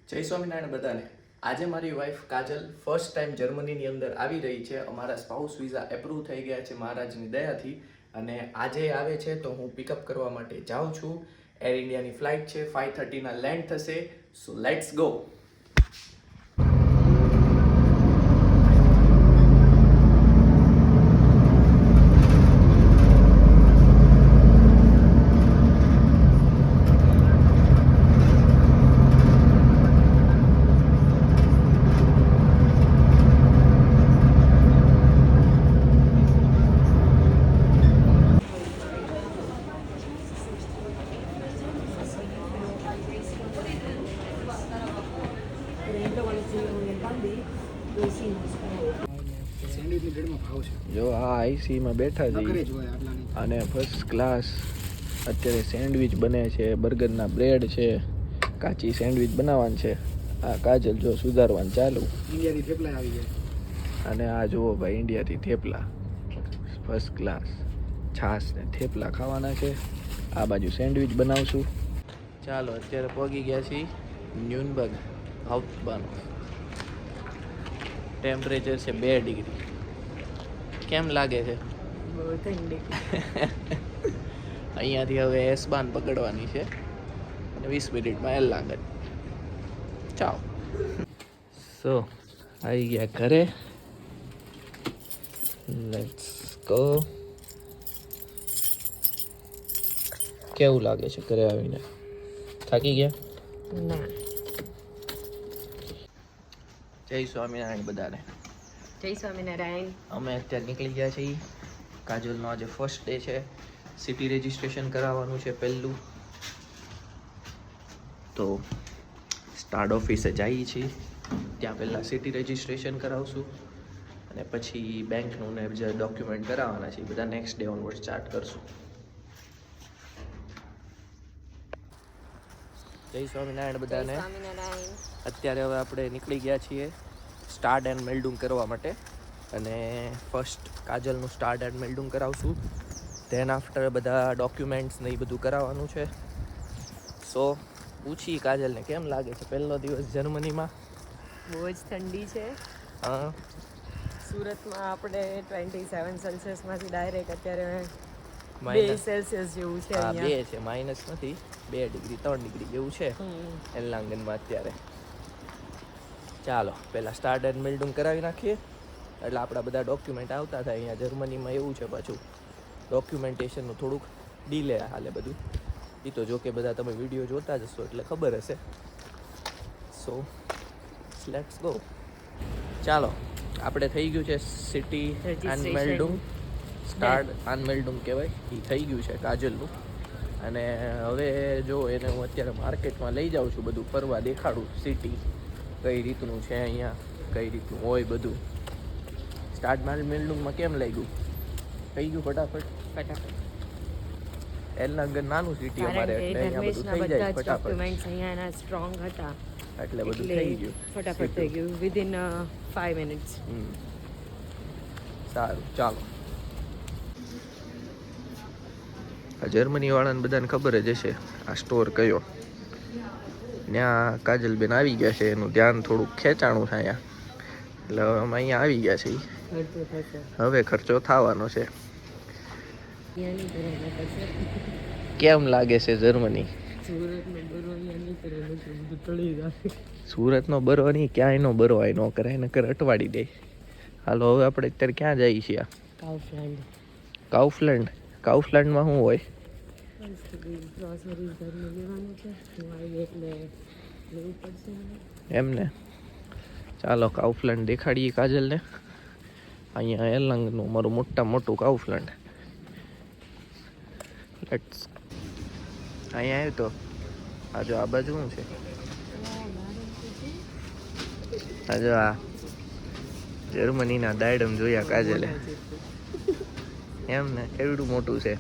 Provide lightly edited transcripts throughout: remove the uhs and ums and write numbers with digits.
જય સ્વામિનારાયણ બધાને. આજે મારી વાઈફ કાજલ ફર્સ્ટ ટાઈમ જર્મનીની અંદર આવી રહી છે. અમારા સ્પાઉસ વિઝા એપ્રૂવ થઈ ગયા છે મહારાજની દયાથી, અને આજે આવે છે તો હું પિકઅપ કરવા માટે જાઉં છું. એર ઇન્ડિયાની ફ્લાઇટ છે, 5:30 લેન્ડ થશે. So let's go. જો આ આઈસીમાં બેઠા છીએ અને ફર્સ્ટ ક્લાસ અત્યારે સેન્ડવિચ બને છે, બર્ગરના બ્રેડ છે, કાચી સેન્ડવિચ બનાવવાની છે. આ કાજલ જો સુધારવાનું ચાલુ. ઇન્ડિયાથી થેપલા આવી ગયા અને આ જુઓ ભાઈ, ઇન્ડિયાથી થેપલા ફર્સ્ટ ક્લાસ. છાશ ને થેપલા ખાવાના છે. આ બાજુ સેન્ડવિચ બનાવશું. ચાલો અત્યારે પહોંચી ગયા છીએ ન્યુનબર્ગ હાઉસબાન. ટેમ્પરેચર છે 2 ડિગ્રી. કેમ લાગે છે? બહુ ઠંડી. અહીંયાથી હવે એસબાન પકડવાની છે અને 20 મિનિટમાં એલાંગન. ચાઓ. સો આવી ગયા ઘરે. Let's go. કેવું લાગે છે ઘરે આવીને? થાકી ગયા? ના. જય સ્વામિનારાયણ બધાને. જય સ્વામિનારાયણ. અમે અત્યારે નીકળી ગયા છીએ. કાજલનો આજે ફર્સ્ટ ડે છે. સિટી રજિસ્ટ્રેશન કરાવવાનું છે પહેલું. તો સ્ટાર્ટ ઓફિસે જઈએ છીએ. ત્યાં પહેલાં સિટી રજિસ્ટ્રેશન કરાવશું અને પછી બેંકનું ને જે ડોક્યુમેન્ટ કરાવવાના છે એ બધા નેક્સ્ટ ડે ઓનવર્ડ સ્ટાર્ટ કરશું. જય સ્વામિનારાયણ બધાને. સ્વામિનારાયણ. અત્યારે હવે આપણે નીકળી ગયા છીએ સ્ટાર્ટ એન્ડ મેલ્ડુંગ કરવા માટે, અને ફર્સ્ટ કાજલનું સ્ટાર્ટ એન્ડ મેલ્ડુંગ કરાવશું. ધેન આફ્ટર બધા ડોક્યુમેન્ટ્સ ને એ બધું કરાવવાનું છે. સો પૂછી કાજલને કેમ લાગે છે પહેલો દિવસ જર્મનીમાં? બહુ જ ઠંડી છે. હા, સુરતમાં આપણે 27 સેલ્સિયસમાંથી ડાયરેક્ટ અત્યારે 2 માઇનસ સેલ્સિયસ જેવું છે હા 2 અહીંયા. છે, માઇનસ નથી. 2 ડિગ્રી 3 ડિગ્રી જેવું છે એલાંગનમાં અત્યારે. ચાલો પહેલાં સ્ટાર્ટ એન્ડ મેલ્ડુંગ કરાવી નાખીએ એટલે આપણા બધા ડોક્યુમેન્ટ આવતા થાય. અહીંયા જર્મનીમાં એવું છે પાછું ડોક્યુમેન્ટેશનનું થોડુંક ડીલે હાલે બધું. એ તો જો કે બધા તમે વિડીયો જોતા જ હશો એટલે ખબર હશે. So let's go. ચાલો આપણે થઈ ગયું છે સિટી એન્ડ મેલ્ડુંગ. સ્ટાર્ટ એન્ડ મેલ્ડુંગ કહેવાય એ થઈ ગયું છે કાજલનું. અને હવે જો એને હું અત્યારે માર્કેટમાં લઈ જાઉં છું, બધું ફરવા દેખાડું. સિટી કઈ રીતનું છે અહીંયા, કઈ રીતનું હોય બધું. સ્ટાર્ટ મેલ્ડુંગમાં કેમ લાગ્યું? થઈ ગયું ફટાફટ? એલનાગર નાનું સિટી અમારે એટલે અહીંયા બધું થઈ જાય ફટાફટ. ડોક્યુમેન્ટ્સ અહીંયાના સ્ટ્રોંગ હતા એટલે બધું થઈ ગયું ફટાફટ થઈ ગયું વિધિન 5 મિનિટ્સ. સારું ચાલો. આ જર્મની વાળાને બધાને ખબર જ હશે આ સ્ટોર કયો. ત્યાં કાજલબેન આવી ગયા છે, એનું ધ્યાન થોડુંક ખેંચાણું છે અહીંયા, એટલે હવે અમે અહીંયા આવી ગયા છીએ. હવે ખર્ચો થવાનો છે. કેમ લાગે છે જર્મની? સુરતનો બરો નહીં, ક્યાંયનો બરો આય ન કરાય, નકર અટવાડી દે. હાલો હવે આપણે અત્યારે ક્યાં જઈએ છીએ? કાઉફલેન્ડ. કાઉફલેન્ડમાં શું હોય? એમને ચાલો કાઉફલેન્ડ દેખાડીએ કાજલને. અહીંયા એરલાંગનું મારું મોટું કાઉફલેન્ડ. લેટ્સ. અહીંયા આવ્યું તો આજો આ બાજુ શું છે? આજો આ જર્મનીના દાયડમ જોયા કાજલે. એમ ને કેવડું મોટું છે,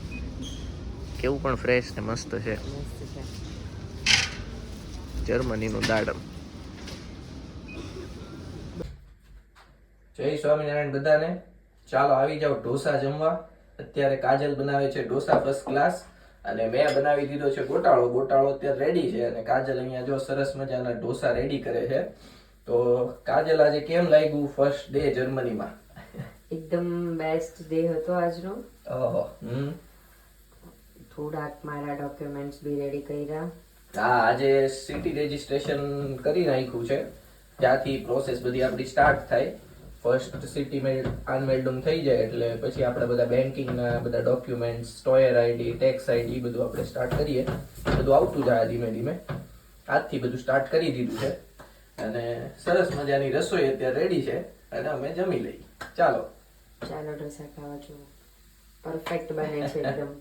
કેવું પણ ફ્રેશ ને મસ્ત છે. જર્મનીનું દાડમ. જય સ્વામિનારાયણ બધાને. ચાલો આવી જાઓ ઢોસા જમવા. અત્યારે કાજલ બનાવે છે ઢોસા ફર્સ્ટ ક્લાસ. અને મેં બનાવી દીધો છે ગોટાળો. ગોટાળો અત્યારે રેડી છે અને કાજલ અહીંયા જો સરસ મજાના ઢોસા રેડી કરે છે. તો કાજલ આજે કેમ લાગ્યું ફર્સ્ટ ડે જર્મનીમાં? એકદમ બેસ્ટ ડે હતો આજનો. ઓહો. થોડાક મારા ડોક્યુમેન્ટ્સ બી રેડી કર્યા. હા, આજે સિટી રજીસ્ટ્રેશન કરી નાખ્યું છે. ત્યાંથી પ્રોસેસ બધી આપણી સ્ટાર્ટ થાય. ફર્સ્ટ સિટી અનમેલ્ડુમ થઈ જાય એટલે પછી આપણે બધા બેન્કિંગના બધા ડોક્યુમેન્ટ્સ, સ્ટોયર આઈડી, ટેક્સ આઈડી બધું આપણે સ્ટાર્ટ કરીએ. બધું આવતું જાય ધીમે ધીમે. આજથી બધું સ્ટાર્ટ કરી દીધું છે અને સરસ મજાની રસોઈ અત્યારે રેડી છે અને અમે જમી લઈએ. ચાલો ચાલો ઢોસા ખાવા જો પરફેક્ટ બને છે એકદમ.